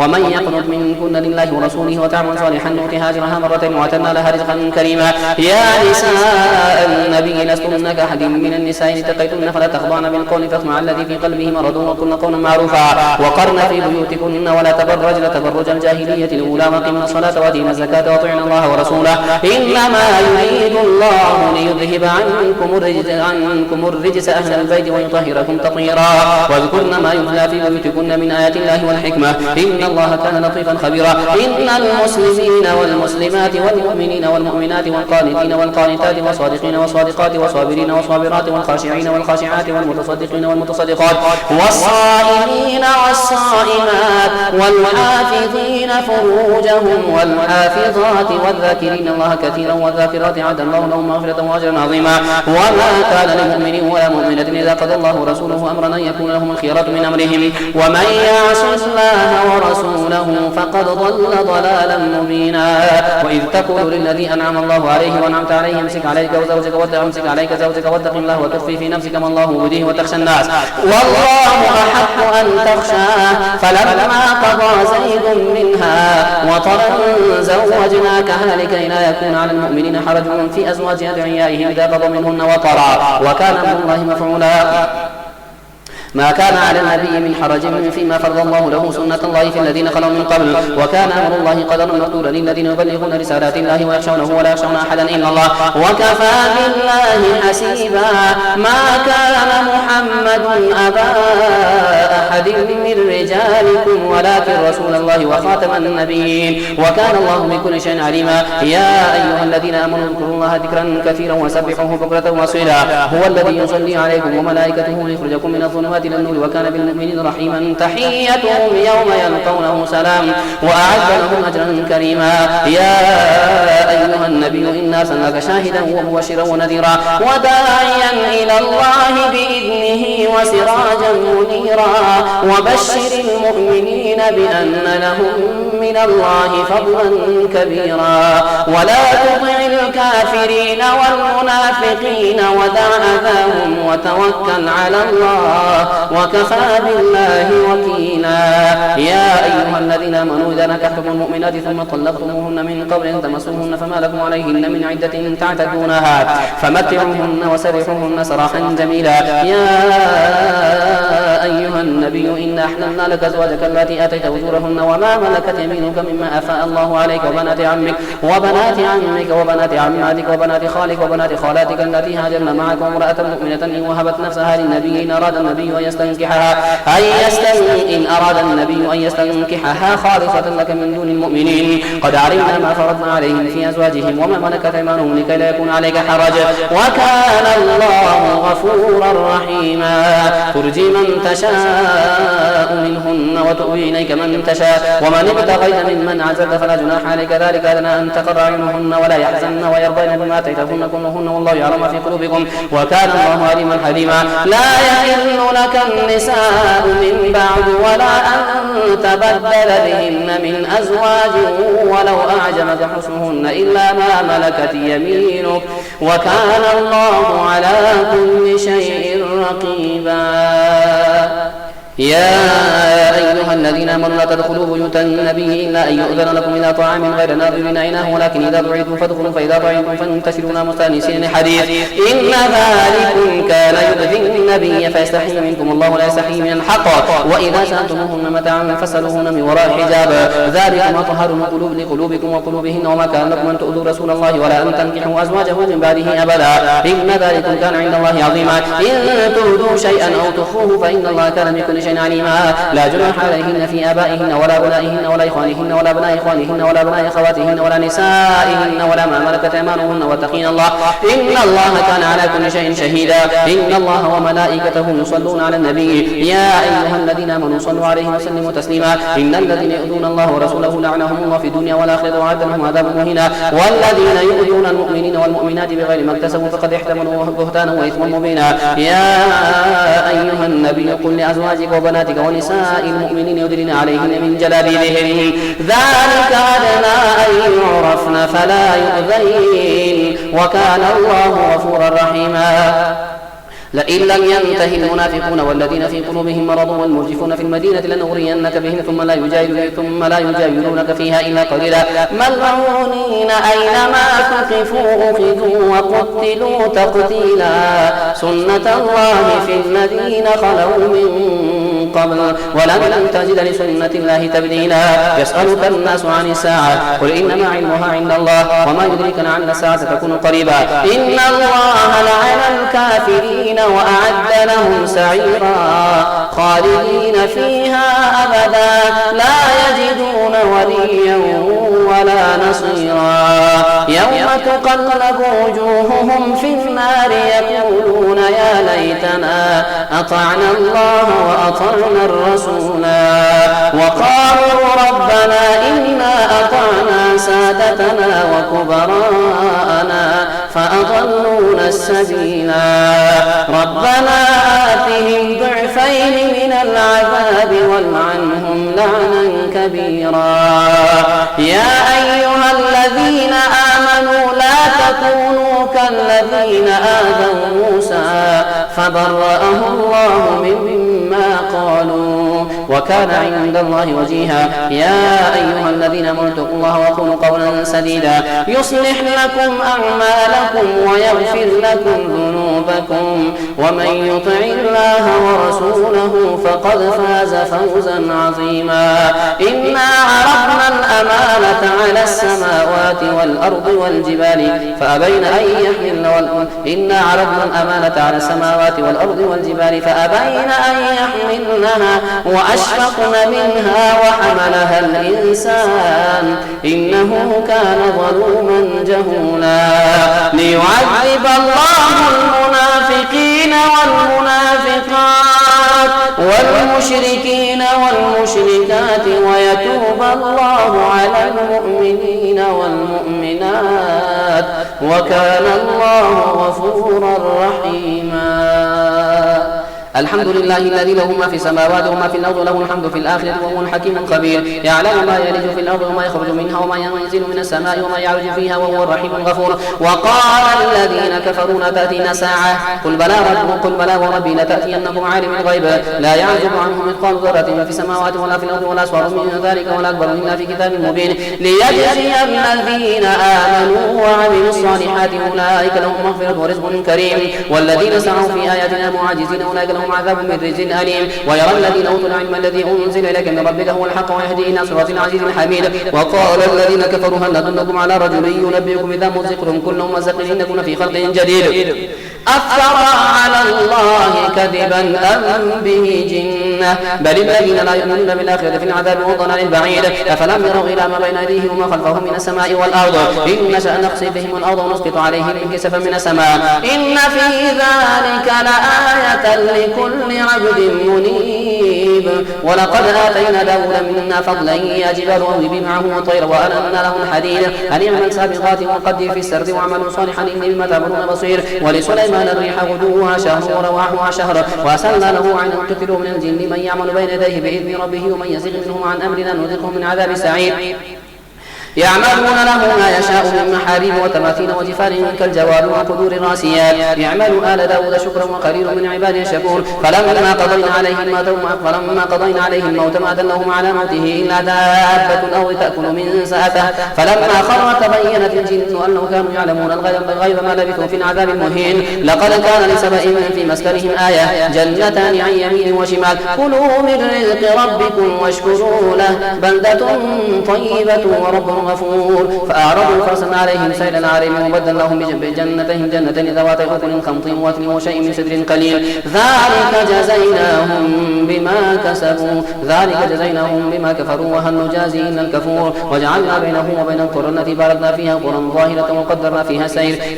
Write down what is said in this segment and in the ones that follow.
ومن يقنط منكن لله ورسوله وتعمل صالحا نؤتها أجرها مرتين وأعتدنا لها رزقا كريما. يا نساء النبي لستن كأحد من النساء إن اتقيتن فلا تخضعن بالقول فيطمع الذي في قلبه مرض وقلن قولا معروفا وقرن في بيوتكن ولا تبرجن تبرج الجاهلية الأولى وأقمن الصلاة وآتينا الزكاة وأطعن الله ورسوله إنما يريد الله ليذهب عنكم الرجس أهل البيت ويطهركم تطهيرا واذكرن ما يتلى في بيوتكن من آيات الله والحكمة إن الله كان لطيفا خبيرا. إن المسلمين والمسلمات والمؤمنين والمؤمنات والقانتين والقانتات والصادقين والصادقات والصابرين والصابرات والخاشعين والخاشعات والمتصدقين والمتصدقات والصائمين والصائمات والحافظين فروجهم والحافظات والذاكرين الله كثيرا والذاكرات أعد الله لهم مغفرة وأجرا عظيما. وما كان لمؤمن ولا مؤمنة إذا قضى الله ورسوله أمرا أن يكون لهم الخيرة من أمرهم ومن يعص الله ورسوله فقد ضل ضلالا مبينا. وإذ تقول للذي أنعم الله عليه وأنعمت عليه امسك عليك زوجك واتق الله وتخفي في نفسك ما الله مبديه وتخشى الناس والله أحق أن تخشاه فلما قضى زيد منها وطرا زوجناكها لكي لا يكون على المؤمنين حرج في أزواج أدعيائهم إذا قضوا منهن وطرا وكان أمر الله مفعولا. ما كان على النبي من حرج فيما فرض الله له سنة الله في الذين خلوا من قبل وكان أمر الله قدرا مقدورا للذين يبلغون رسالات الله ويخشونه ولا يخشون أحدا إلا الله وكفى بالله حسيبا. ما كان محمد أبا أحد من رجالكم ولكن رسول الله وخاتم النبيين وكان الله بكل شيء عليما. يا أيها الذين آمنوا اذكروا الله ذكرا كثيرا وسبحوه بكرة وأصيلا هو الذي يصلي عليكم وملائكته ليخرجكم من الظلمات إلى النور وكان بالمؤمنين رحيما. تحيتهم يوم يلقونه سلام وأعد لهم أجرا كريما. يا أيها النبي إنا أرسلناك شاهدا ومبشرا ونذيرا وداعيا إلى الله بإذنه وسراجا منيرا وبشر المؤمنين بأن لهم من الله فضلا كبيرا ولا تطع الكافرين والمنافقين ودع أذاهم وتوكل على الله وكفى بالله وكيلا. يا أيها الذين آمنوا إذا نكحتم المؤمنات ثم طلقتموهن من قبل أن تمسوهن فما لكم عليهن من عدة تعتدونها فمتعوهن وسرحوهن سراحا جميلا. يا أيها النبي إنا أحللنا لك أزواجك اللاتي آتيت أجورهن وما ملكت يمينك مما أفاء الله عليك وبنات عمك وبنات عماتك وبنات خالك وبنات خالاتك اللاتي هاجرن معك وامرأة مؤمنة إن وهبت نفسها للنبي إن أراد النبي إن أراد النبي أن يستنكحها خالصة لك من دون المؤمنين قد علمنا ما فرضنا عليهم في أزواجهم وما ملكت أيمانهم لكي لا يكون عليك حرج وكان الله غفورا رحيما. ترجي من تشاء منهن وتؤوي إليك من تشاء ومن ابتغيت ممن عزلت فلا جناح عليك ذلك أدنى أن تقر أعينهن ولا يحزن ويرضين بما آتيتهن كلهن والله يعلم في قلوبكم وكان الله عليما حليما. لا يحل لك النساء من بعد ولا أن تبدل بهن من أزواج ولو أعجبك حسنهن إلا ما ملكت يمينك وكان الله على كل شيء رقيبا. يا أيها الذين آمنوا لا تدخلوا بيوت النبي إلا أن يؤذن لكم إلى طعام غير ناظرين إناه ولكن إذا دعيتم فادخلوا فإذا طعمتم فانتشروا مستأنسين حديث إن ذلكم كان يؤذي النبي فيستحيي منكم الله لا يستحيي من الحق وإذا سألتموهن متاعا فاسألوهن من وراء حجاب ذلكم أطهر لقلوبكم وقلوبهن وما كان لكم أن تؤذوا رسول الله ولا أن تنكحوا أزواجه من بعده أبدا إن ذلكم كان عند الله عظيما. إن تبدوا شيئا أو تخفوه فإن الله كان بكل شيء عليما. لا جناح عليهن في آبائهن ولا أبنائهن ولا إخوانهن ولا أبناء إخوانهن ولا أبناء أخواتهن ولا نسائهن ولا ما ملكت أيمانهن واتقين الله إن الله كان على كل شيء شهيدا. إن الله وملائكته يصلون على النبي يا أيها الذين آمنوا صلوا عليه وسلموا تسليما. إن الذين يؤذون الله ورسوله لعنهم الله في الدنيا والآخرة وأعد لهم عذابا مهينا. والذين يؤذون المؤمنين والمؤمنات بغير ما اكتسبوا فقد احتملوا بهتانا وإثما مبينا. يا أيها النبي قل لأزواجك وبناتك ونساء المؤمنين يدلين عليهن من جلابيبهن ذلك أدنى أن يعرفن فلا يؤذين وكان الله غفورا رحيما. لئن لم ينته المنافقون والذين في قلوبهم مرض والمرجفون في المدينة لنغرينك بهم ثم لا يجاورونك فيها إلا قليلا ملعونين أينما ثقفوا أخذوا وقتلوا تقتيلا سنة الله في الذين خلوا من قبل ولن تجد لسنة الله تبديلا يسألك الناس عن الساعة قل إنما علمها عند الله وما يدريك لعل الساعة تكون قريبا إن الله لعن الكافرين وأعد لهم سعيرا خالدين فيها أبدا لا يجدون وليا ولا نصيرا يوم تقلب وجوههم في النار يقولون يا ليتنا أطعنا الله وأطعنا الرسولا وقالوا ربنا إنا أطعنا سادتنا وكبراءنا فأضلونا السبيلا ربنا آتهم ضعفين من العذاب والعنهم لعنا كبيرا يا أيها الذين آمنوا لا تكونوا كالذين آذوا موسى فبرأه الله مما قالوا وكان عند الله وجيها يا أيها الذين آمنوا اتقوا الله وقولوا قولا سديدا يصلح لكم أعمالكم ويغفر لكم ذنوبكم ومن يطع الله ورسوله فقد فاز فوزا عظيما إنا عرضنا الأمانة على السماوات والأرض والجبال فأبين أن يحملن إنا عرضنا الأمانة على السماوات والأرض والجبال فأبين أن يحملنها وأشفقن منها وحملها الإنسان إنه كان ظلوما جهولا ليعذب الله المنافقين والمنافقات والمشركين والمشركات ويتوب الله على المؤمنين والمؤمنات وكان الله غفورا رحيما الحمد لله الذي له ما في السماوات وما في الأرض له الحمد في الآخرة وهو الحكيم الخبير يعلم ما يلج في الأرض وما يخرج منها وما ينزل من السماء وما يعرج فيها وهو الرحيم الغفور وقال الذين كفروا لتأتينا ساعة قل بلى وربي لتأتينكم عالم الغيب لا يعزب عنه مثقال ذرة في السماوات ولا في الأرض ولا أصغر من ذلك ولا أكبر إلا في كتاب مبين ليجزي الذين آمنوا وعملوا الصالحات أولئك لهم مغفرة ورزق كريم والذين سعوا في آياتنا معاجزين أولئك لهم عذاب من رجز أليم ويرى الذين أوتوا العلم الذي أنزل إليك من ربك هو الحق ويهدي إلى صراط عزيز حميد وقال الذين كفروا هل ندلكم على رجل ينبئكم إذا مزقتم كل ممزق إنكم في خلق جديد أفترى على الله كذبا أم به جنة بل الذين لا يؤمنون بالآخرة في العذاب والضلال البعيد أفلم يروا إلى ما بين أيديهم وما خلفهم من السماء والأرض إن نشأ نخسف بهم الأرض ونسقط عليهم كسفا من السماء إن في ذلك لآية لكل عبد منيب ولقد آتينا داود منا فضلا يا جبال أوبي معه والطير وألنا له الحديد أن اعمل سابقات وقدر في السرد واعملوا صالحا إني بما تعملون بصير ولسليمان الريح غدوها شهر ورواحها شهر وأسلنا له عين تقتل من الجن من يعمل بين يديه بإذن ربه ومن يزغ منهم عن أمرنا نذقه من عذاب سعير يعملون له ما يشاء من محاريب وتماثيل وجفان كالجواب وقدور الراسيات يعمل آل داود شكرا وقليل من عباده الشكور فلما قضينا عليه الموت ما دلهم على موته إلا دابة أو تأكل من سأته فلما خر تبينت الجن أنه كانوا يعلمون الغيب ما لبثوا في العذاب المهين لقد كان لسبأ في مسكنهم آية جنتان عن يمين وشمال كلوا من رزق ربكم واشكروا له بلدة طيبة ورب غفور فأعرضوا فأرسلنا عليهم سيل العارم وبدلناهم بجنتهم جنتين ذواتي أكل خمط وثل وشيء من سدر قليل ذلك جزيناهم بما كفروا وهل نجازي إلا الكفور وجعلنا بينهم وبين القرى التي باركنا فيها قرى ظاهرة وقدرنا فيها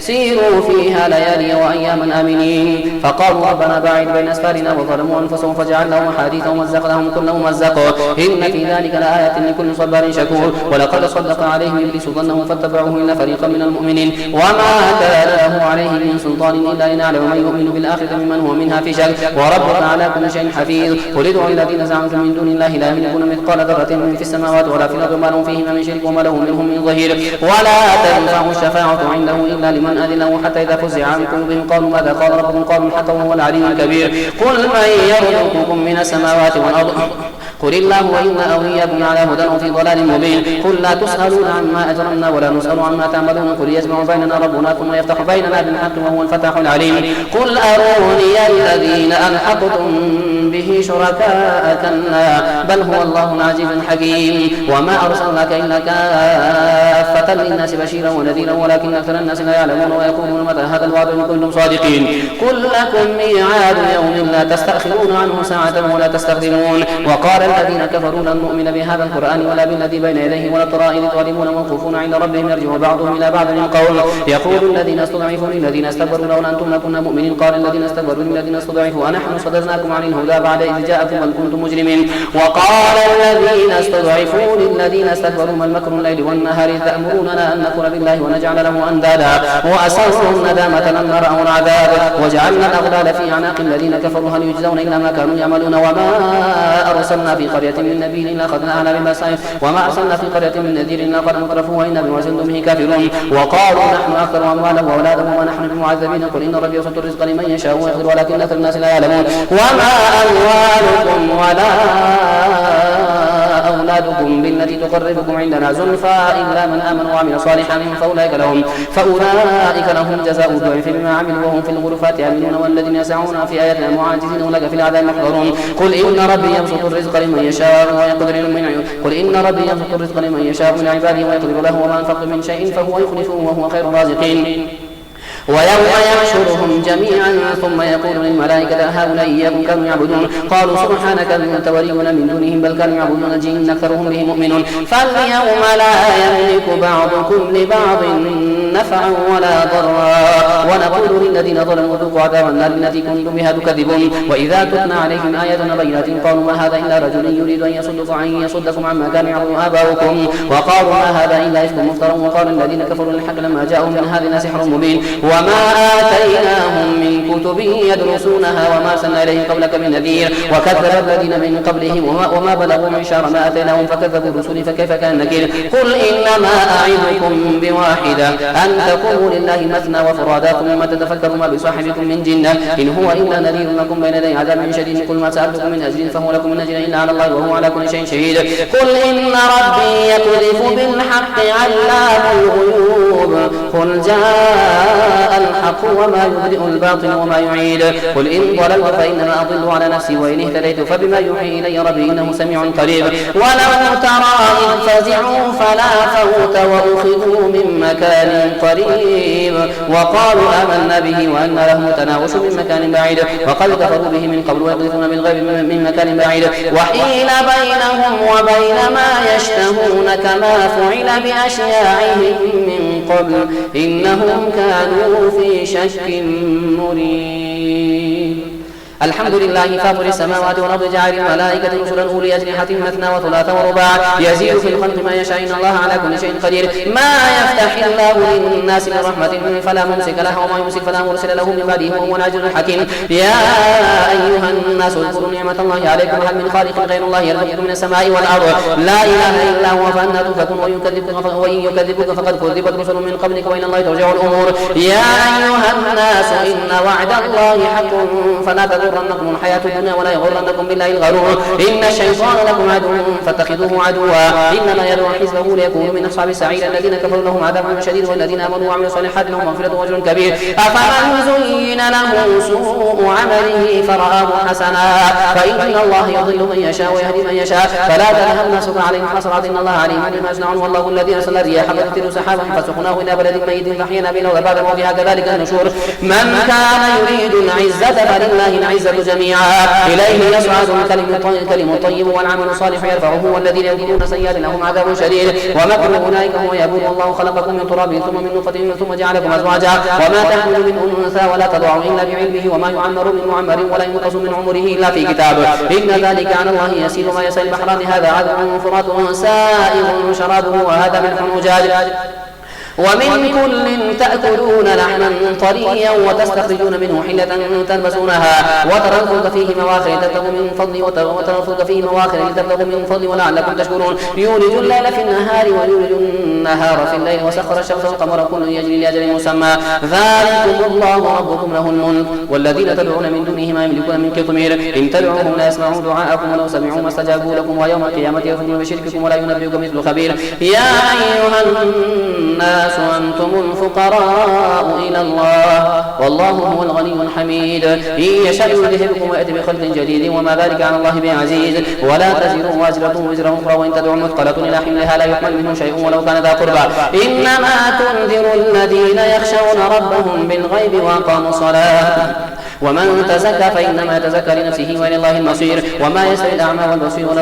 سيروا فيها ليالي وأياما آمنين فقالوا ربنا باعد بين أسفارنا وظلموا أنفسهم فجعلناهم حديثا ومزقناهم كل ممزق إن في ذلك لآية لكل صبار شكور ولقد صدق فصدق عليهم إبليس ظنه فاتبعوه إلا فريقا من المؤمنين وما كان له عليه من سلطان إلا لنعلم من يؤمن بالآخرة ممن هو منها في شك وربك على كل شيء حفيظ قل ادعوا الذين زعمتم من دون الله لا يملكون مثقال ذرة في السماوات ولا في الأرض وما لهم فيهما من شرك وما له منهم من ظهير ولا تنفع الشفاعة عنده إلا لمن أذن له حتى إذا فزع عن قلوبهم قالوا ماذا قال ربكم قالوا الحق وهو العلي الكبير قل من يرزقكم من السماوات والأرض قل الله وإنا أو إياكم على هدى وفي ضلال مبين قل لا تسألون عما أجرمنا ولا نسأل عما تعملون قل يجمع بيننا ربنا ثم يفتح بيننا بالحق وهو الفتاح العليم قل أروني الذين ألحقتم به شركاء كلا بل هو الله العزيز الحكيم وما أرسلناك إلا كافة للناس بشيرا ونذيرا ولكن أكثر الناس لا يعلمون ويقولون متى هذا الوعد إن كنتم صادقين قل لكم ميعاد يوم لا تستأخرون عنه ساعة ولا تستقدمون وقال الذين كفروا لن نؤمن بهذا القرآن ولا بالذي بين يديه ولا ترى إذ الظالمون موقوفون عند ربهم يرجع بعضهم إلى بعض القول يقول الذين استضعفوا للذين استكبروا لولا أنتم لكنا مؤمنين قال الذين استكبروا للذين استضعفوا أنحن صددناكم عن الهدى بعد إذ جاءكم بل كنتم مجرمين وقال الذين استضعفوا للذين استكبروا ما المكر الليل والنهار إذ تأمروننا أن نكفر بالله ونجعل له أندادا وأسروا الندامة لما رأوا العذاب وجعلنا الأغلال في أعناق الذين كفروا هل يجزون إلا ما كانوا يعملون وما أرسلنا في قرية من نبي إلا أخذنا أهلها ببأسهم وما أرسلنا في قرية من نذير إلا قد مترفوا وإنا بما أرسلتم به كافرون وقالوا نحن أكثر أموالا وأولادا وما نحن بمعذبين قل إن ربي يبسط الرزق لمن يشاء ويقدر ولكن أكثر الناس لا يعلمون وما أموالكم ولا أولادكم بالتي تقربكم عندنا زلفى إلا من آمن وعمل صالحا فأولئك لهم جزاء الضعف بما عملوا وهم في الغرفات آمنون والذين يسعون في آياتنا معاجزين أولئك في العذاب محضرون قل إن ربي يبسط الرزق لمن يشاء ويقدر قل إن ربي يبسط الرزق لمن يشاء من عباده ويقدر له وما أنفقتم من شيء فهو يخلفه وهو خير الرازقين ويوم يحشرهم جميعا ثم يقول للملائكة هؤلاء إياكم كانوا يعبدون قالوا سبحانك أنت ولينا من دونهم بل كانوا يعبدون الجن أكثرهم به مؤمنون فاليوم لا يملك بعضكم لبعض نفعا ولا ضرا ونقول للذين ظلموا ذوقوا عذاب النار التي كنتم بها تكذبون وإذا تتلى عليهم آياتنا بينات قالوا ما هذا إلا رجل يريد أن يصدكم عما كان يعبد آباؤكم وقالوا ما هذا إلا إفك مفترى وقال الذين كفروا للحق لما جاءهم من هذا سحر مبين وما آتيناهم من كتب يدرسونها وما أرسلنا إليهم قبلك من نذير وكذب الذين من قبلهم وما بلغوا معشار ما آتيناهم فكذبوا الرسل فكيف كان نكير قل إنما أعظكم بواحدة أن تقوموا لله مثنى وفرادا ثم تتفكروا ما بصاحبكم من جنة إن هو إلا نذير لكم بين يدي عذاب شديد قل ما سألتكم من أجر فهو لكم من أجر إلا على الله وهو على كل شيء شهيد قل إن ربي يقذف بالحق علام الغيوب قل جاء الحق وما يبدئ الباطل وما يعيد قل إن ضللت فإنما أضل على نفسي وإن اهتديت فبما يوحي إلي ربي إنه سميع قريب ولو ترى إذ فزعوا فلا فوت وأخذوا من مكان قريب وقالوا آمنا به وأن له تناوش من مكان بعيد وقد كفروا به من قبل ويقذفون بالغيب من مكان بعيد وحيل بينهم وبين ما يشتهون كما فعل بأشياعهم من قبل إنهم كانوا في شك مريب الحمد لله فاطر السماوات والأرض جاعل الملائكة رسلا أولي أجنحة مثنى وثلاث ورباع يزيد في الخلق ما يشاء إن الله على كل شيء قدير ما يفتح الله للناس من رحمة فلا ممسك لها وما يمسك فلا مرسل له من بعده وهو العزيز الحكيم يا أيها الناس اذكروا نعمة الله عليكم هل من خالق غير الله يرزقكم من السماء والأرض لا إله إلا هو فأنى تؤفكون وإن يكذبك فقد كذبت رسل من قبلك وإلى الله ترجع الأمور يا أيها الناس إن وعد الله حق فلا تغرنكم الحياة الدنيا ولا يغرنكم بالله الغرور إن الشيطان لكم عدو فاتخذوه عدوا إنما يدعو حزبه ليكونوا من أصحاب السعير الذين كفروا لهم عذاب شديد والذين آمنوا وعملوا الصالحات لهم مغفرة وأجر كبير أفمن زين له سوء عمله فرآه حسنا فإن الله يضل من يشاء ويهدي من يشاء فلا تذهب نفسك عليهم حسرات إن الله عليم بما يصنعون والله الذي أرسل الرياح فتثير سحابا فسقناه إلى بلد ميت فأحيينا به الأرض بعد موتها كذلك النشور من كان يريد العزة فلله العزة جميعا. إليه يصعد الكلم الطيب والعمل الصالح يرفعه، والذين يمكرون سيئات لهم عذاب شديد ومكر أولئك هو يبور. والله خلقكم من تراب ثم من نطفة ثم جعلكم أزواجا وما تحمل من أنثى ولا تضع إلا بعلمه وما يعمر من معمر ولا ينقص من عمره إلا في كتاب إن ذلك على الله يسير. ما يسأل البحران هذا عذب فرات سائغ شرابه وهذا ملح أجاج ومن كل تأكلون لحما طريا وتستخرجون منه حلة تلبسونها وترى الفلك فيه مواخر لتبتغوا من فضله ولعلكم تشكرون. يولج الليل في النهار ويولج النهار في الليل وسخر الشمس والقمر كل يجري لأجل مسمى ذلكم الله ربكم له الملك والذين تدعون من دونه ما يملكون من قطمير إن تدعوهم لا يسمعوا دعاءكم ولو سمعوا ما استجابوا لكم ويوم القيامة يكفرون بشرككم ولا ينبئكم مثل خبير. يا أيها الناس أنتم الفقراء إلى الله والله هو الغني الحميد. إن يشاء يذهبكم ويأتي بخلق جديد وما ذلك على الله بعزيز. ولا تزر وازرة وزر أخرى وإن تدع مثقلة إلى حملها لا يحمل منه شيء ولو كان ذا قربى. إنما تنذر الذين يخشون ربهم بالغيب وأقاموا الصلاة ومن تزكى فإنما يتزكى لنفسه وإلى الله المصير. وما يستوي الأعمى والبصير ولا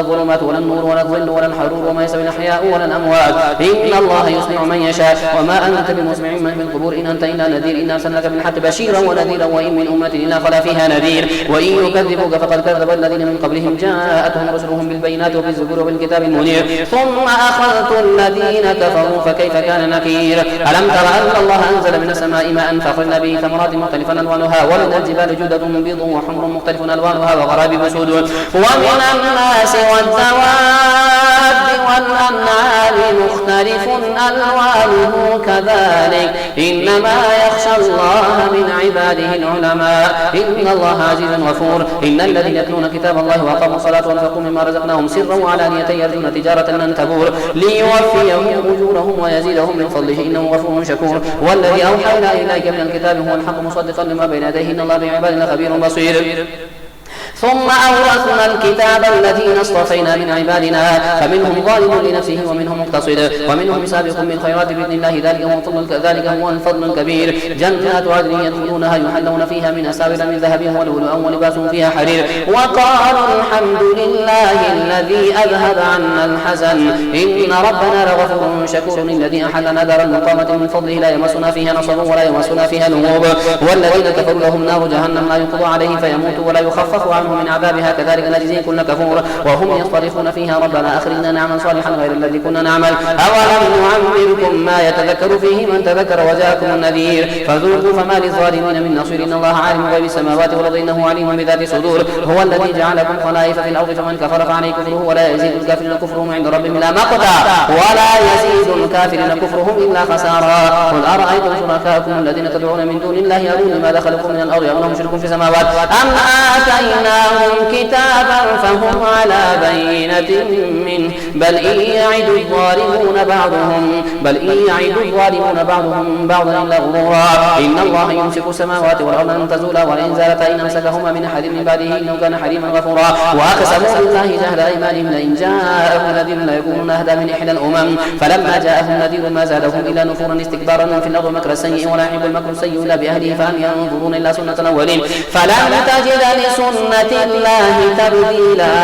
الظلمات ولا النور ولا الظل ولا الحرور وما يستوي الأحياء ولا الأموات إن الله يسمع من يشاء وما أنت بمسمع من في القبور إن أنت إلا نذير إن أرسلناك بالحق بشيرا ونذيرا وإن من أمة إلا خلا فيها نذير. وإن يكذبوك فقد كذب الذين من قبلهم جاءتهم رسلهم بالبينات وبالزبور وبالكتاب المنير ثم أخذت الذين كفروا فكيف كان نكير. ألم تر أن الله أنزل من السماء ماء فأخرجنا به ثمرات مختلفا ألوانها ومن الجبال جدد بيض وحمر مختلف ألوانها وغرابيب سود ومن الناس والدواب والأنعام مختلف ألوانه كذلك إنما يخشى الله من عباده العلماء إن الله عزيز غفور. إن الذين يتلون كتاب الله وأقاموا الصلاة وأنفقوا مما رزقناهم سرا وعلانية يرجون تجارة لن تبور ليوفيهم أجورهم ويزيدهم من فضله إنه غفور شكور. والذي أوحينا إليك من الكتاب هو الحق مصدقا لما بين يديه إن الله بعبادنا خبير بصير. ثم أورثنا الكتاب الذين اصطفينا من عبادنا فمنهم ظالم لنفسه ومنهم مقتصد ومنهم سابق بالخيرات بإذن الله ذلك هو الفضل الكبير. جنات عدن يدخلونها يحلون فيها من أساور من ذهب ولؤلؤا ولباسهم فيها حرير وقالوا الحمد لله الذي أذهب عنا الحزن إن ربنا لغفور شكور. الذي أحلنا دار المقامة من فضله لا يمسنا فيها نصب ولا يمسنا فيها لغوب. والذين كفروا لهم نار جهنم لا يقضى عليه فيموتوا ولا يخفف عنهم من عذابها كذلك نجزي كل كفور. وهم يصطرخون فيها ربنا أخرجنا نعمل صالحا غير الذي كنا نعمل أولم نعمركم ما يتذكر فيه من تذكر وجاءكم النذير فذوقوا فما للظالمين من نصير. إن الله عالم غيب السماوات والأرض إنه عليم بذات الصدور. هو الذي جعلكم خلائف في الأرض فمن كفر فعليه كفره ولا يزيد الكافرين كفرهم عند ربهم إلا مقتا ولا يزيد الكافرين كفرهم إلا خسارا. قل أرأيتم شركاءكم الذين تدعون من دون الله أروني ماذا خلقوا من الأرض أم لهم شرك في السماوات أم آتيناهم كتابا فهم على بينة منه بل إن يعد الظالمون بعضهم بعضا إلا غرورا. إن الله يمسك السماوات والأرض أن تزولا ولئن زالتا إن أمسكهما من أحد من بعده إنه كان حليما غفورا. وأقسموا بالله جهد أيمانهم لئن جاءهم نذير ليكونن أهدى من إحدى الأمم فلما جاءهم نذير ما زادهم إلا نفورا استكبارا في الأرض مكر السيء ولا يحب المكر السيء إلا بأهله فهل ينظرون إلا سنة الأولين فلن تجد لسنة الله تبديلا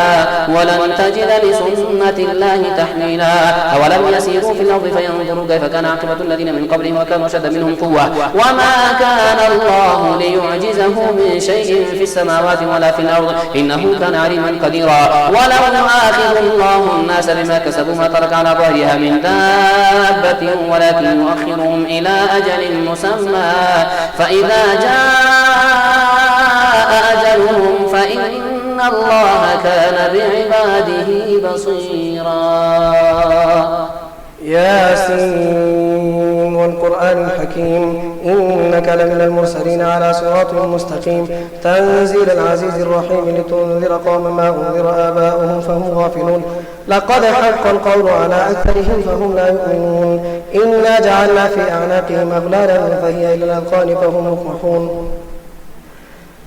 ولن تجد لسنة الله تحويلا. أولم يسيروا في الأرض فينظروا كيف كان عاقبة الذين من قبلهم وكانوا أشد منهم قوة وما كان الله ليعجزه من شيء في السماوات ولا في الأرض إنه كان عليما قديرا. ولو يؤاخذ الله الناس بما كسبوا ما ترك على ظهرها من دابة ولكن يؤخرهم إلى أجل مسمى فإذا جاء أجلهم فإن الله كان بعباده بصيرا. ياسين والقرآن الحكيم إنك لمن المرسلين على صراط مستقيم تنزيل العزيز الرحيم لتنذر قوما ما أنذر آباؤهم فهم غافلون لقد حق القول على أكثرهم فهم لا يؤمنون إنا جعلنا في أعناقهم أغلالا فهي إلى الأذقان فهم مقمحون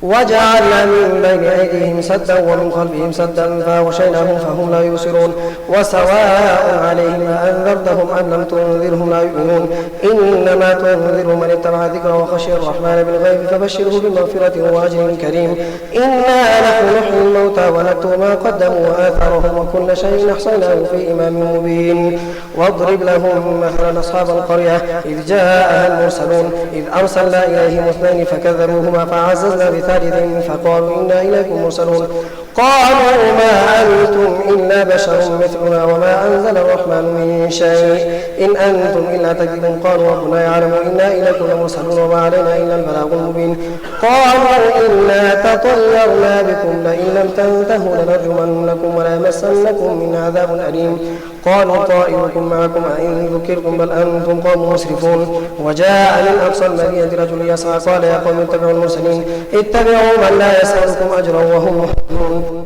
وجعلنا من بين أيديهم سدا ومن خلفهم سدا فأغشيناهم فهم لا يبصرون وسواء عليهم أنذرتهم أم لم تنذرهم لا يؤمنون إنما تنذر من اتبع الذكر وخشي الرحمن بالغيب فبشره بمغفرة وأجر كريم إنا نحن نحيي الموتى ونكتب ما قدموا وآثارهم وكل شيء أحصيناه في إمام مبين واضرب لهم مثلا أصحاب القرية إذ جاءها المرسلون إذ أرسلنا إليهم اثنين فكذبوهما فعززنا بثالث فقالوا إنا إليكم مرسلون قالوا ما أنتم إلا بشر مثلنا وما أنزل الرحمن من شيء إن أنتم إلا تكذبون قالوا ربنا يعلم إنا إليكم لمرسلون وما علينا إلا البلاغ المبين قالوا إنا تطيرنا بكم لئن لم تنتهوا لنرجمنكم وليمسنكم من عذاب أليم قالوا طائركم معكم أئن ذكركم بل أنتم قوم مسرفون وجاء من أقصى المدينة رجل يسعى قال يا قوم اتبعوا المرسلين اتبعوا من لا يسألكم أجرا وهم مهتدون